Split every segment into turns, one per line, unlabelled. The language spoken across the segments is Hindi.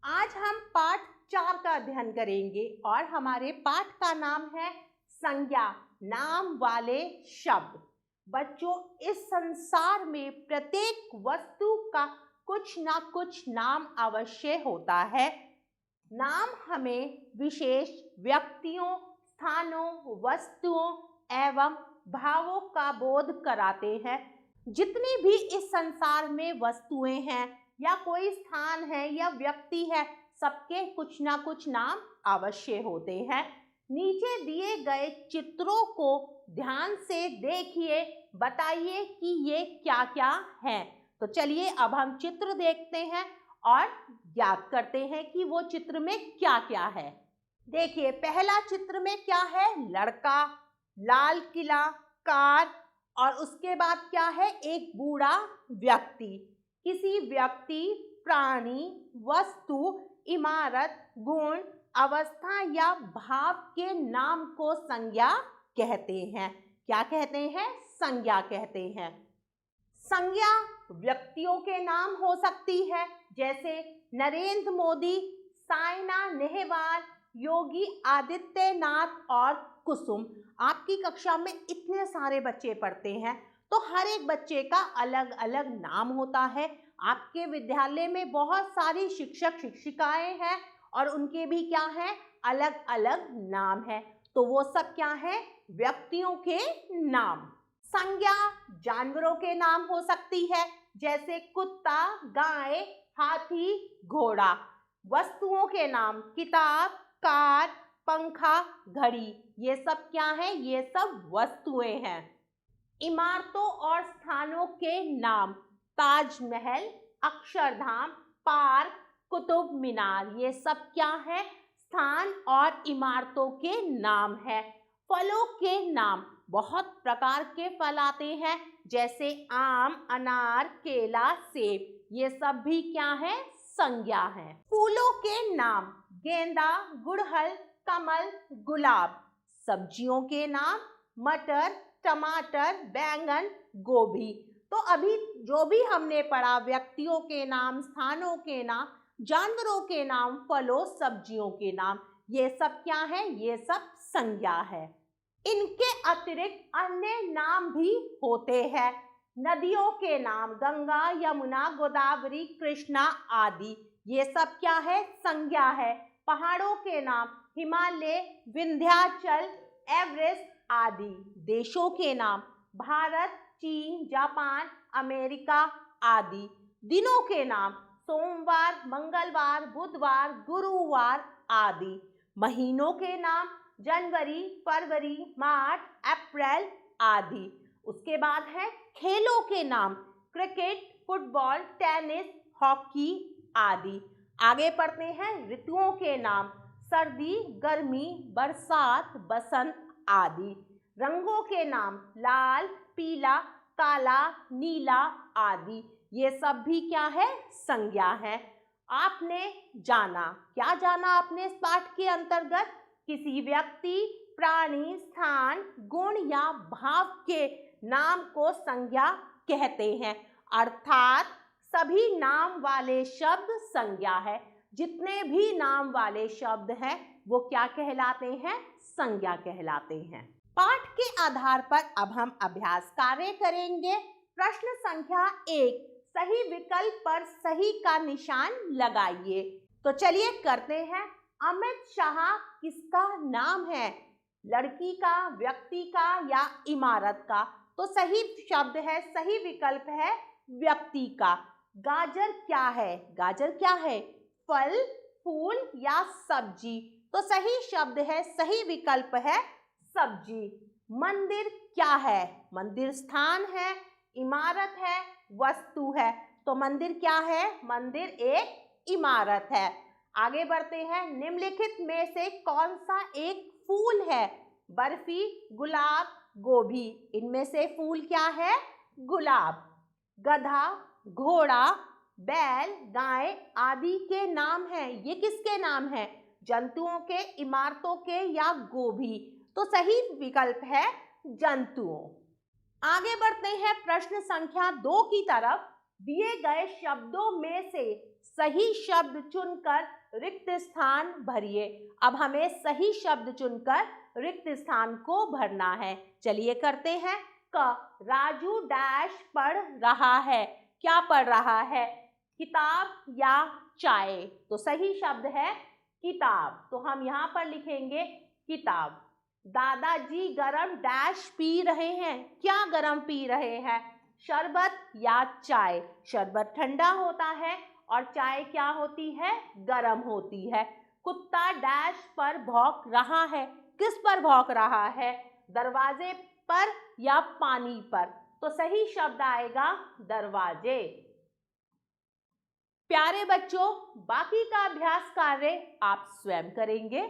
आज हम पाठ 4 का अध्ययन करेंगे और हमारे पाठ का नाम है संज्ञा, नाम वाले शब्द। बच्चों, इस संसार में प्रत्येक वस्तु का कुछ ना कुछ नाम अवश्य होता है। नाम हमें विशेष व्यक्तियों, स्थानों, वस्तुओं एवं भावों का बोध कराते हैं। जितनी भी इस संसार में वस्तुएं हैं या कोई स्थान है या व्यक्ति है, सबके कुछ ना कुछ नाम अवश्य होते हैं। नीचे दिए गए चित्रों को ध्यान से देखिए, बताइए कि ये क्या क्या है। तो चलिए अब हम चित्र देखते हैं और याद करते हैं कि वो चित्र में क्या क्या है। देखिए, पहला चित्र में क्या है? लड़का, लाल किला, कार और उसके बाद क्या है? एक बूढ़ा व्यक्ति। किसी व्यक्ति, प्राणी, वस्तु, इमारत, गुण, अवस्था या भाव के नाम को संज्ञा कहते हैं। क्या कहते हैं? संज्ञा कहते हैं। संज्ञा व्यक्तियों के नाम हो सकती है, जैसे नरेंद्र मोदी, साइना नेहवाल, योगी आदित्यनाथ और कुसुम। आपकी कक्षा में इतने सारे बच्चे पढ़ते हैं, तो हर एक बच्चे का अलग अलग नाम होता है। आपके विद्यालय में बहुत सारी शिक्षक शिक्षिकाएं हैं और उनके भी क्या है? अलग अलग नाम है। तो वो सब क्या है? व्यक्तियों के नाम। संज्ञा जानवरों के नाम हो सकती है, जैसे कुत्ता, गाय, हाथी, घोड़ा। वस्तुओं के नाम किताब, कार, पंखा, घड़ी। ये सब क्या है? ये सब वस्तुएं हैं। इमारतों और स्थानों के नाम ताजमहल, अक्षरधाम, पार्क, कुतुब मीनार। ये सब क्या है? स्थान और इमारतों के नाम है। फलों के नाम बहुत प्रकार के फल आते हैं, जैसे आम, अनार, केला, सेब। ये सब भी क्या है? संज्ञा है। फूलों के नाम गेंदा, गुड़हल, कमल, गुलाब। सब्जियों के नाम मटर, टमाटर, बैंगन, गोभी। तो अभी जो भी हमने पढ़ा, व्यक्तियों के नाम, स्थानों के नाम, जानवरों के नाम, फलों, सब्जियों के नाम, ये सब क्या है? ये सब संज्ञा है। इनके अतिरिक्त अन्य नाम भी होते हैं। नदियों के नाम गंगा, यमुना, गोदावरी, कृष्णा आदि। ये सब क्या है? संज्ञा है। पहाड़ों के नाम हिमालय, विंध्याचल, एवरेस्ट आदि। देशों के नाम भारत, चीन, जापान, अमेरिका आदि। दिनों के नाम सोमवार, मंगलवार, बुधवार, गुरुवार आदि। महीनों के नाम जनवरी, फरवरी, मार्च, अप्रैल आदि। उसके बाद है खेलों के नाम क्रिकेट, फुटबॉल, टेनिस, हॉकी आदि। आगे पढ़ते हैं ऋतुओं के नाम सर्दी, गर्मी, बरसात, बसंत आदि। रंगों के नाम लाल, पीला, काला, नीला आदि। ये सब भी क्या है? संज्ञा है। आपने जाना, क्या जाना आपने इस पाठ के अंतर्गत? किसी व्यक्ति, प्राणी, स्थान, गुण या भाव के नाम को संज्ञा कहते हैं। अर्थात सभी नाम वाले शब्द संज्ञा है। जितने भी नाम वाले शब्द हैं वो क्या कहलाते हैं? संज्ञा कहलाते हैं। पाठ के आधार पर अब हम अभ्यास कार्य करेंगे। प्रश्न संख्या 1, सही विकल्प पर सही का निशान लगाइए। तो चलिए करते हैं। अमित शाह किसका नाम है? लड़की का, व्यक्ति का या इमारत का? तो सही शब्द है, सही विकल्प है व्यक्ति का। गाजर क्या है? गाजर क्या है? फल, फूल या सब्जी? तो सही शब्द है, सही विकल्प है सब्जी। मंदिर क्या है? मंदिर स्थान है, इमारत है, वस्तु है। तो मंदिर क्या है? मंदिर एक इमारत है। आगे बढ़ते हैं। निम्नलिखित में से कौन सा एक फूल है? बर्फी, गुलाब, गोभी। इनमें से फूल क्या है? गुलाब। गधा, घोड़ा, बैल, गाय आदि के नाम हैं। ये किसके नाम हैं? जंतुओं के, इमारतों के या गोभी? तो सही विकल्प है जंतुओं। आगे बढ़ते हैं प्रश्न संख्या 2 की तरफ। दिए गए शब्दों में से सही शब्द चुनकर रिक्त स्थान भरिए। अब हमें सही शब्द चुनकर रिक्त स्थान को भरना है। चलिए करते हैं। क, राजू डैश पढ़ रहा है। क्या पढ़ रहा है? किताब या चाय? तो सही शब्द है किताब, तो हम यहाँ पर लिखेंगे किताब। दादाजी गरम डैश पी रहे हैं। क्या गरम पी रहे हैं? शरबत या चाय? शरबत ठंडा होता है और चाय क्या होती है? गरम होती है। कुत्ता डैश पर भौंक रहा है। किस पर भौंक रहा है? दरवाजे पर या पानी पर? तो सही शब्द आएगा दरवाजे। प्यारे बच्चों, बाकी का अभ्यास कार्य आप स्वयं करेंगे।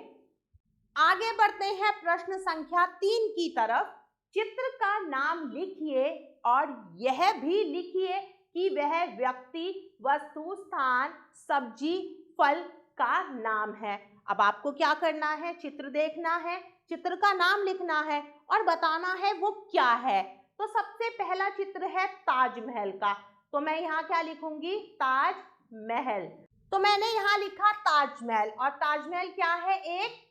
आगे बढ़ते हैं प्रश्न संख्या 3 की तरफ। चित्र का नाम लिखिए और यह भी लिखिए कि वह व्यक्ति, वस्तु, स्थान, सब्जी, फल का नाम है। अब आपको क्या करना है? चित्र देखना है, चित्र का नाम लिखना है और बताना है वो क्या है। तो सबसे पहला चित्र है ताजमहल का, तो मैं यहाँ क्या लिखूंगी? ताजमहल। तो मैंने यहाँ लिखा ताजमहल, और ताजमहल क्या है? एक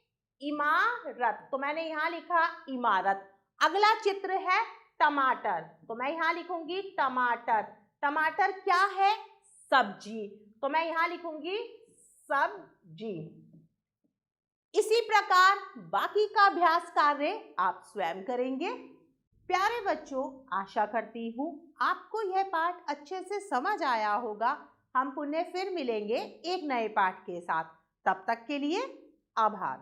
इमारत, तो मैंने यहाँ लिखा इमारत। अगला चित्र है टमाटर, तो मैं यहाँ लिखूंगी टमाटर। टमाटर क्या है? सब्जी, तो मैं यहाँ लिखूंगी सब्जी। इसी प्रकार बाकी का अभ्यास कार्य आप स्वयं करेंगे। प्यारे बच्चों, आशा करती हूँ आपको यह पाठ अच्छे से समझ आया होगा। हम पुनः फिर मिलेंगे एक नए पाठ के साथ। तब तक के लिए आभार।